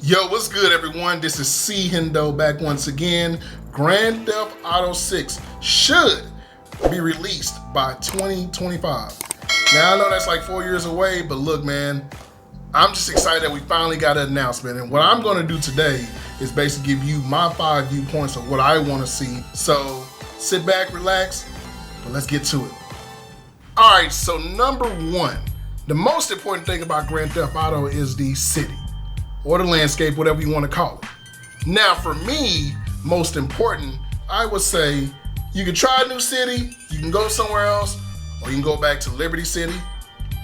Yo, what's good, everyone? This is C Hendo back once again. Grand Theft Auto 6 should be released by 2025. Now, I know that's like 4 years away, but look, man, I'm just excited that we finally got an announcement. And what I'm gonna do today is basically give you my 5 viewpoints of what I wanna see. So sit back, relax, but let's get to it. All right, so number one, the most important thing about Grand Theft Auto is the city, or the landscape, whatever you want to call it. Now, for me, most important, I would say you can try a new city, you can go somewhere else, or you can go back to Liberty City,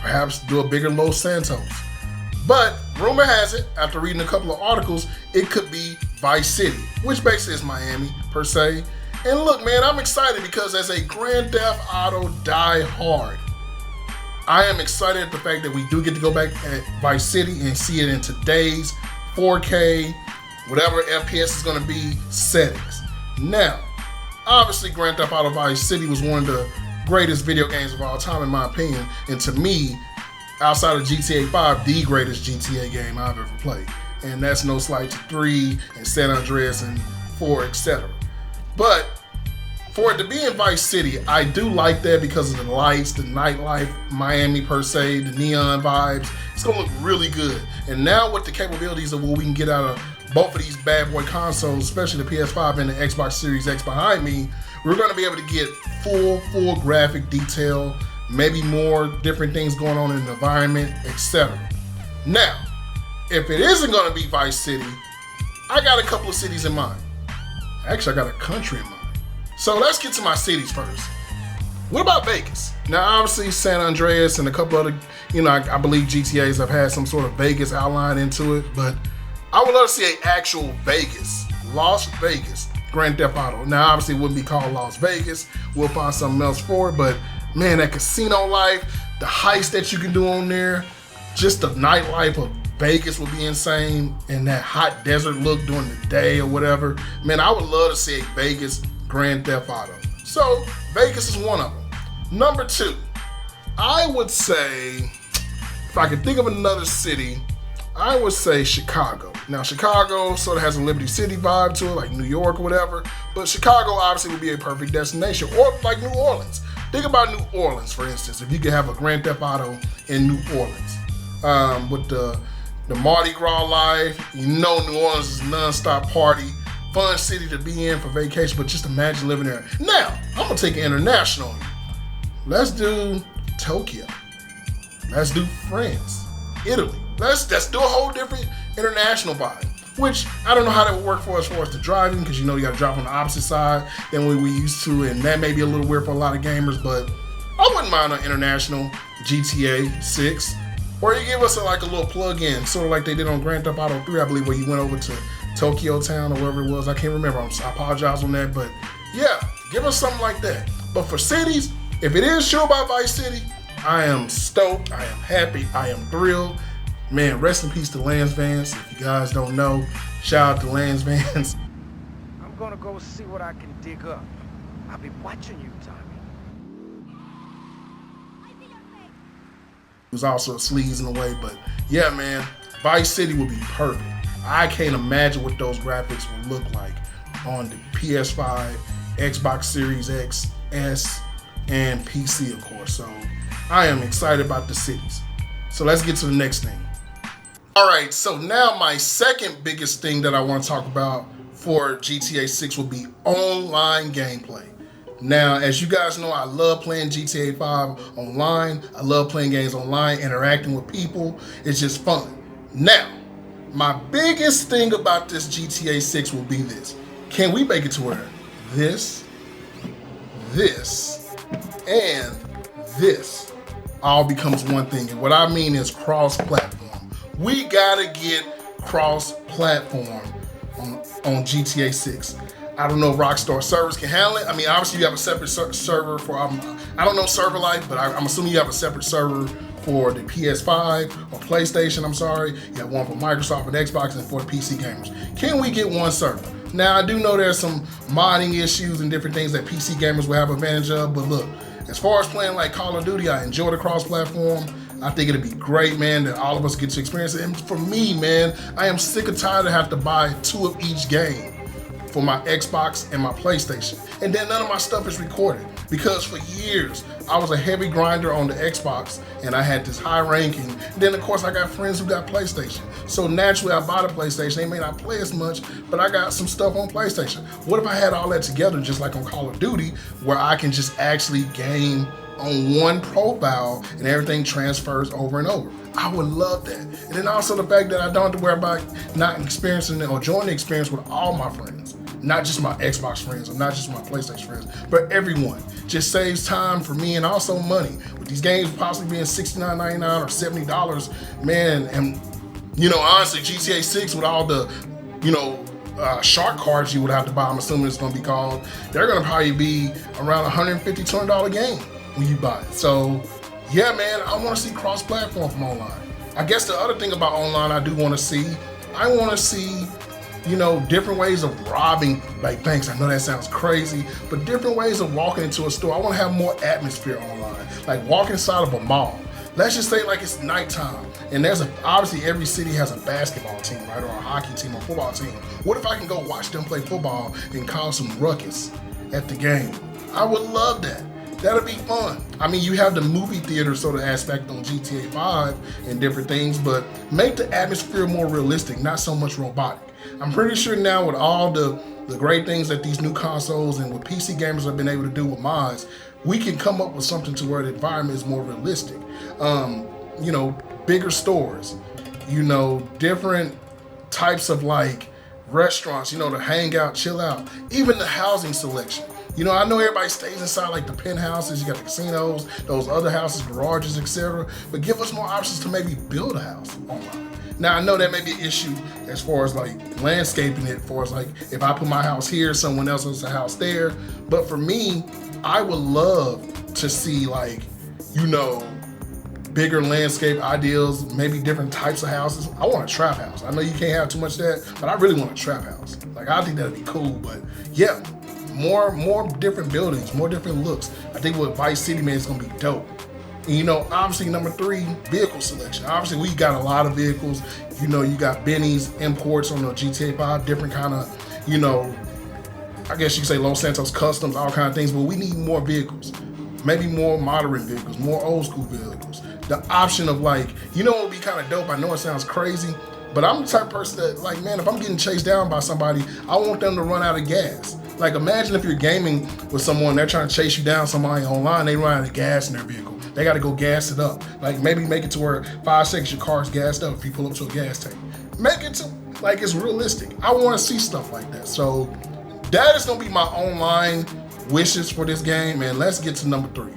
perhaps do a bigger Los Santos. But rumor has it, after reading a couple of articles, it could be Vice City, which basically is Miami, per se. And look, man, I'm excited because as a Grand Theft Auto die-hard, I am excited at the fact that we do get to go back at Vice City and see it in today's 4K, whatever FPS is going to be, settings. Now, obviously Grand Theft Auto Vice City was one of the greatest video games of all time in my opinion, and to me, outside of GTA 5, the greatest GTA game I've ever played. And that's no slight to 3 and San Andreas and 4, etc. But for it to be in Vice City, I do like that because of the lights, the nightlife, Miami per se, the neon vibes. It's gonna look really good. And now with the capabilities of what we can get out of both of these bad boy consoles, especially the PS5 and the Xbox Series X behind me, we're gonna be able to get full graphic detail, maybe more different things going on in the environment, etc. Now, if it isn't gonna be Vice City, I got a couple of cities in mind. Actually, I got a country in mind. So let's get to my cities first. What about Vegas? Now, obviously, San Andreas and a couple other, I believe GTAs have had some sort of Vegas outline into it, but I would love to see an actual Vegas, Las Vegas, Grand Theft Auto. Now, obviously, it wouldn't be called Las Vegas. We'll find something else for it, but man, that casino life, the heist that you can do on there, just the nightlife of Vegas would be insane, and that hot desert look during the day or whatever. Man, I would love to see a Vegas Grand Theft Auto. So Vegas is one of them. Number two, I would say, if I could think of another city, I would say Chicago. Now Chicago sort of has a Liberty City vibe to it, like New York or whatever, but Chicago obviously would be a perfect destination, or like New Orleans. Think about New Orleans, for instance, if you could have a Grand Theft Auto in New Orleans. With the Mardi Gras life, New Orleans is a non-stop party, fun city to be in for vacation, but just imagine living there. Now, I'm gonna take it international. Let's do Tokyo. Let's do France, Italy. Let's do a whole different international vibe, which I don't know how that would work for us the driving, because you gotta drive on the opposite side than we used to, and that may be a little weird for a lot of gamers, but I wouldn't mind an international GTA 6. Or you give us a little plug-in, sort of like they did on Grand Theft Auto 3, I believe, where you went over to Tokyo Town or wherever it was. I can't remember. I apologize on that, but yeah, give us something like that. But for cities, if it is sure about Vice City, I am stoked, I am happy, I am thrilled. Man, rest in peace to Lance Vance. If you guys don't know, shout out to Lance Vance. I'm gonna go see what I can dig up. I'll be watching you, Tommy. He was also a sleaze in a way, but yeah, man, Vice City would be perfect. I can't imagine what those graphics would look like on the PS5, Xbox Series X, S, and PC, of course. So I am excited about the cities. So let's get to the next thing. All right, so now my second biggest thing that I want to talk about for GTA 6 will be online gameplay. Now, as you guys know, I love playing GTA 5 online. I love playing games online, interacting with people. It's just fun. Now, my biggest thing about this GTA 6 will be this. Can we make it to where this, and this all becomes one thing? And what I mean is cross-platform. We gotta get cross-platform on GTA 6. I don't know if Rockstar servers can handle it. I mean, obviously you have a separate server for, I don't know server life, but I'm assuming you have a separate server for the PS5 or PlayStation, I'm sorry. You have one for Microsoft and Xbox and for the PC gamers. Can we get one server? Now, I do know there's some modding issues and different things that PC gamers will have advantage of, but look, as far as playing like Call of Duty, I enjoy the cross-platform. I think it'd be great, man, that all of us get to experience it. And for me, man, I am sick and tired of having to buy 2 of each game for my Xbox and my PlayStation. And then none of my stuff is recorded because for years, I was a heavy grinder on the Xbox and I had this high ranking. And then of course I got friends who got PlayStation. So naturally I bought a PlayStation. They may not play as much, but I got some stuff on PlayStation. What if I had all that together just like on Call of Duty where I can just actually game on one profile and everything transfers over and over? I would love that. And then also the fact that I don't have to worry about not experiencing it or enjoying the experience with all my friends. Not just my Xbox friends or not just my PlayStation friends, but everyone. Just saves time for me and also money. With these games possibly being $69.99 or $70, man, and you know, honestly, GTA 6 with all the, you know, shark cards you would have to buy, I'm assuming it's gonna be called, they're gonna probably be around $150, $200 game when you buy it. So yeah, man, I wanna see cross-platform from online. I guess the other thing about online I do wanna see, I wanna see, you know, different ways of robbing like banks. I know that sounds crazy, but different ways of walking into a store. I want to have more atmosphere online, like walk inside of a mall. Let's just say like it's nighttime and obviously every city has a basketball team, right? Or a hockey team or football team. What if I can go watch them play football and cause some ruckus at the game? I would love that. That'll be fun. I mean, you have the movie theater sort of aspect on GTA 5 and different things, but make the atmosphere more realistic, not so much robotic. I'm pretty sure now with all the great things that these new consoles and what PC gamers have been able to do with mods, we can come up with something to where the environment is more realistic. You know, bigger stores, you know, different types of like restaurants, you know, to hang out, chill out, even the housing selection. You know, I know everybody stays inside like the penthouses, you got the casinos, those other houses, garages, etc. But give us more options to maybe build a house online. Now I know that may be an issue as far as like landscaping it, for as like if I put my house here, someone else has a house there. But for me, I would love to see like, you know, bigger landscape ideals, maybe different types of houses. I want a trap house. I know you can't have too much of that, but I really want a trap house. Like I think that'd be cool, but yeah, more different buildings, more different looks. I think with Vice City, man, it's gonna be dope. And, you know, obviously number 3, vehicle selection. Obviously we got a lot of vehicles. You know, you got Benny's imports on the GTA 5, different kind of, you know, I guess you could say Los Santos customs, all kind of things, but we need more vehicles. Maybe more modern vehicles, more old school vehicles. The option of like, you know what would be kind of dope? I know it sounds crazy, but I'm the type of person that like, man, if I'm getting chased down by somebody, I want them to run out of gas. Like imagine if you're gaming with someone, they're trying to chase you down, somebody online, they run out of gas in their vehicle. They gotta go gas it up. Like maybe make it to where 5 seconds your car's gassed up if you pull up to a gas tank. Make it to like it's realistic. I wanna see stuff like that. So that is gonna be my online wishes for this game, and let's get to number 3.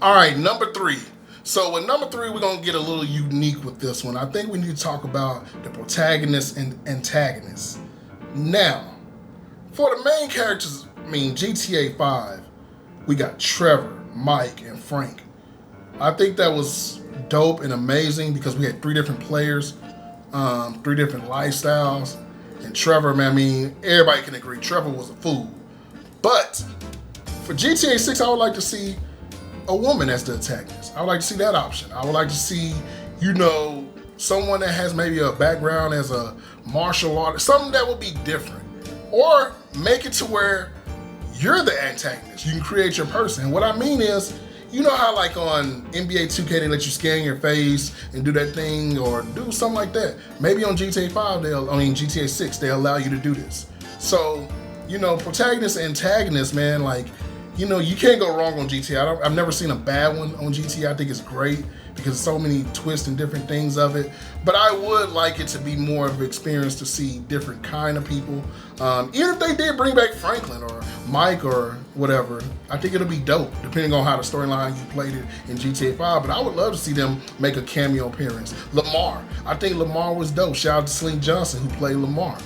All right, number 3. So with number 3, we're gonna get a little unique with this one. I think we need to talk about the protagonist and antagonist. Now, for the main characters, I mean GTA 5, we got Trevor, Mike, and Frank. I think that was dope and amazing because we had 3 different players, 3 different lifestyles. And Trevor, man, I mean, everybody can agree, Trevor was a fool. But for GTA 6, I would like to see a woman as the antagonist. I would like to see that option. I would like to see, you know, someone that has maybe a background as a martial artist, something that would be different. Or make it to where you're the antagonist. You can create your person. And what I mean is, you know how like on NBA 2K they let you scan your face and do that thing or do something like that. Maybe on GTA 5, GTA 6, they allow you to do this. So, you know, protagonist and antagonist, man, like, you know, you can't go wrong on GTA. I've never seen a bad one on GTA. I think it's great because so many twists and different things of it. But I would like it to be more of an experience to see different kind of people. Even if they did bring back Franklin or Mike or whatever, I think it'll be dope, depending on how the storyline you played it in GTA 5. But I would love to see them make a cameo appearance. Lamar, I think Lamar was dope. Shout out to Sling Johnson who played Lamar.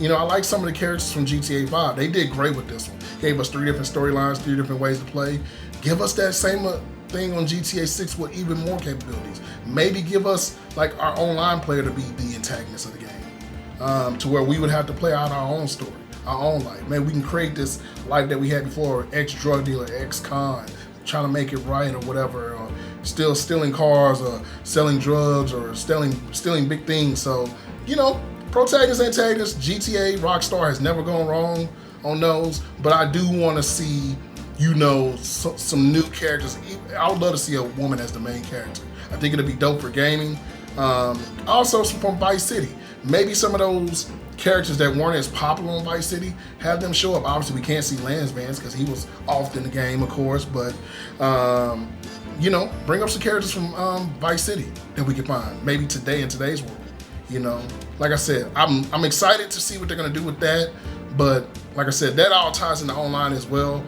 You know, I like some of the characters from GTA 5. They did great with this one. Gave us 3 different storylines, 3 different ways to play. Give us that same thing on GTA 6 with even more capabilities. Maybe give us like our online player to be the antagonist of the game, to where we would have to play out our own story, our own life. Man, we can create this life that we had before, ex-drug dealer, ex-con, trying to make it right or whatever, or still stealing cars or selling drugs or stealing big things. So, you know, Protagonist Antagonist, GTA, Rockstar has never gone wrong on those, but I do want to see, you know, some new characters. I would love to see a woman as the main character. I think it'd be dope for gaming. Also from Vice City, maybe some of those characters that weren't as popular on Vice City, have them show up. Obviously, we can't see Lance Vance because he was off in the game, of course, but you know, bring up some characters from Vice City that we can find, maybe today in today's world. You know, like I said, I'm excited to see what they're gonna do with that, but like I said, that all ties into online as well.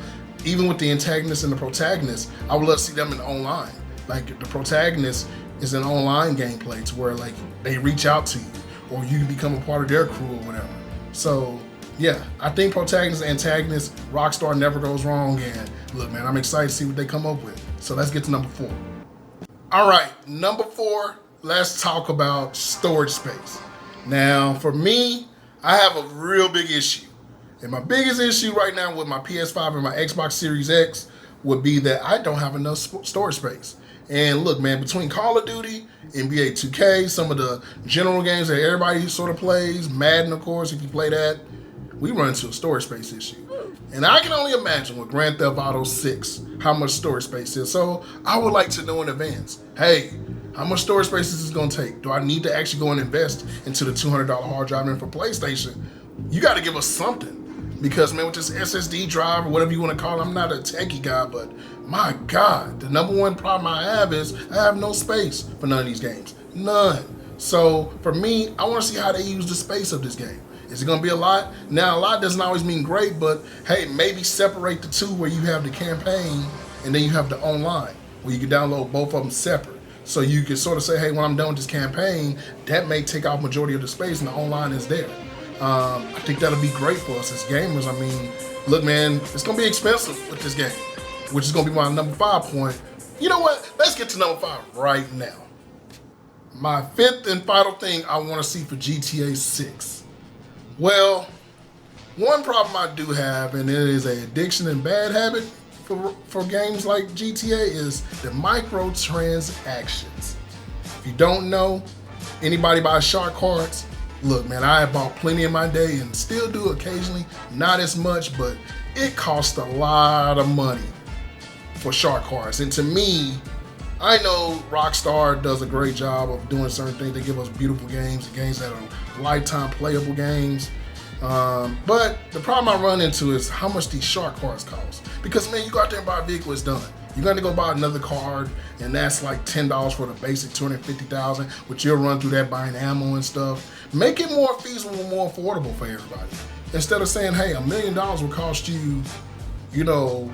Even with the antagonist and the protagonist, I would love to see them in online. Like the protagonist is an online gameplay to where like they reach out to you, or you become a part of their crew or whatever. So yeah, I think Protagonist Antagonist, Rockstar never goes wrong, and look man, I'm excited to see what they come up with. So let's get to number 4. All right, number 4, let's talk about storage space. Now for me, I have a real big issue. And my biggest issue right now with my PS5 and my Xbox Series X would be that I don't have enough storage space. And look, man, between Call of Duty, NBA 2K, some of the general games that everybody sort of plays, Madden, of course, if you play that, we run into a storage space issue. And I can only imagine with Grand Theft Auto 6 how much storage space is. So I would like to know in advance, hey, how much storage space is this going to take? Do I need to actually go and invest into the $200 hard drive? And for PlayStation, you got to give us something. Because, man, with this SSD drive or whatever you want to call it, I'm not a techie guy, but my God, the number one problem I have is I have no space for none of these games. None. So, for me, I want to see how they use the space of this game. Is it going to be a lot? Now, a lot doesn't always mean great, but, hey, maybe separate the two where you have the campaign and then you have the online, where you can download both of them separate. So you can sort of say, hey, when I'm done with this campaign, that may take out majority of the space and the online is there. I think that'll be great for us as gamers. I mean, look, man, it's gonna be expensive with this game, which is gonna be my number 5 point. You know what? Let's get to number 5 right now. My 5th and final thing I want to see for GTA 6. Well, one problem I do have, and it is an addiction and bad habit for games like GTA, is the microtransactions. If you don't know, anybody buys shark cards? Look, man, I have bought plenty in my day and still do occasionally, not as much, but it costs a lot of money for shark cards. And to me, I know Rockstar does a great job of doing certain things. They give us beautiful games that are lifetime playable games. But the problem I run into is how much these shark cards cost. Because, man, you go out there and buy a vehicle, it's done. You're going to go buy another card, and that's like $10 for the basic $250,000, which you'll run through that buying ammo and stuff. Make it more feasible, more affordable for everybody. Instead of saying, hey, $1 million will cost you, you know,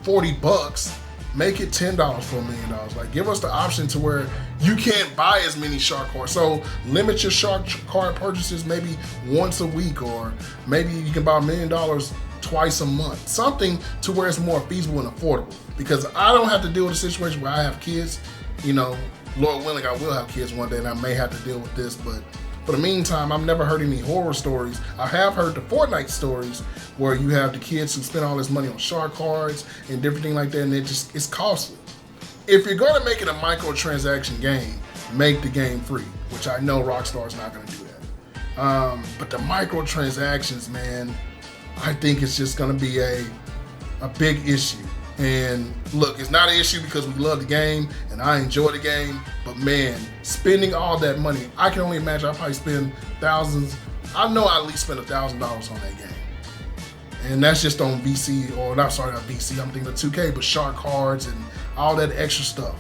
$40, make it $10 for $1 million. Like, give us the option to where you can't buy as many shark cards. So limit your shark card purchases maybe once a week, or maybe you can buy $1 million twice a month. Something to where it's more feasible and affordable. Because I don't have to deal with a situation where I have kids. You know, Lord willing, I will have kids one day and I may have to deal with this, but for the meantime, I've never heard any horror stories. I have heard the Fortnite stories where you have the kids who spend all this money on shark cards and different things like that, and it's costly. If you're gonna make it a microtransaction game, make the game free, which I know Rockstar's not gonna do that. But the microtransactions, man, I think it's just gonna be a big issue. And look, it's not an issue because we love the game and I enjoy the game, but man, spending all that money, I can only imagine I probably spend thousands. I know I at least spend $1,000 on that game. And that's just on VC, or not, sorry, not VC, I'm thinking of 2K, but shark cards and all that extra stuff.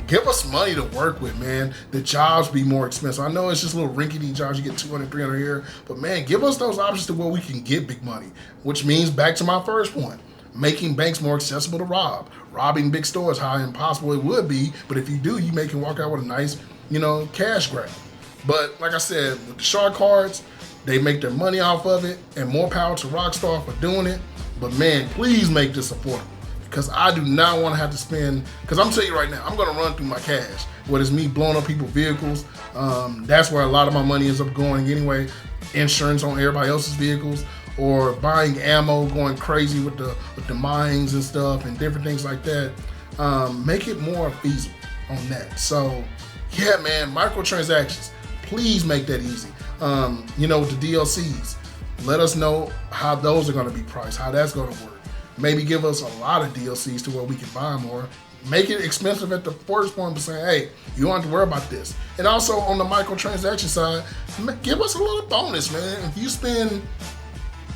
Give us money to work with, man. The jobs be more expensive. I know it's just little rinky-dink jobs, you get 200, 300 here, but man, give us those options to where we can get big money, which means back to my first point. Making banks more accessible to rob. Robbing big stores, how impossible it would be, but if you do, you may can walk out with a nice, you know, cash grab. But like I said, with the shark cards, they make their money off of it, and more power to Rockstar for doing it. But man, please make this affordable, because I do not want to have to spend, because I'm telling you right now, I'm going to run through my cash, whether it's me blowing up people's vehicles. That's where a lot of my money ends up going anyway. Insurance on everybody else's vehicles, or buying ammo, going crazy with the mines and stuff and different things like that. make it more feasible on that. So yeah, man, microtransactions, please make that easy. You know, the DLCs, let us know how those are going to be priced, how that's going to work. Maybe give us a lot of DLCs to where we can buy more. Make it expensive at the first point, but saying, hey, you don't have to worry about this. And also on the microtransaction side, give us a little bonus, man. If you spend,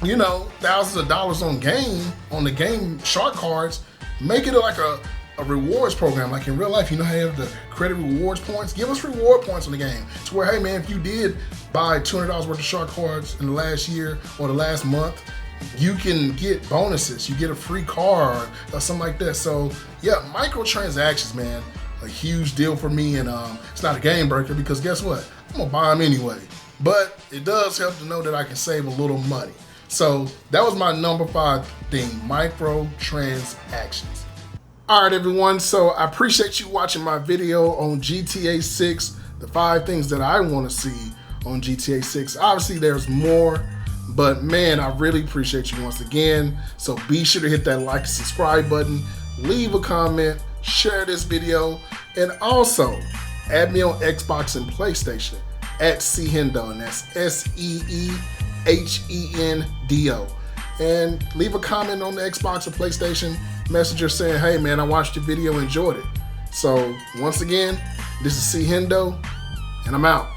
you know, thousands of dollars on the game shark cards, make it like a rewards program, like in real life. You know how you have the credit rewards points? Give us reward points on the game. To where, hey man, if you did buy $200 worth of shark cards in the last year or the last month, you can get bonuses. You get a free card or something like that. So yeah, microtransactions, man, a huge deal for me. And it's not a game breaker because guess what? I'm gonna buy them anyway. But it does help to know that I can save a little money. So that was my number 5 thing, microtransactions. All right, everyone, so I appreciate you watching my video on GTA 6, the 5 things that I want to see on GTA 6. Obviously, there's more, but man, I really appreciate you once again. So be sure to hit that like and subscribe button, leave a comment, share this video, and also add me on Xbox and PlayStation at Sehendo, and that's SEEHENDO. And leave a comment on the Xbox or PlayStation Messenger saying, hey man, I watched your video, enjoyed it. So once again, this is Sehendo, and I'm out.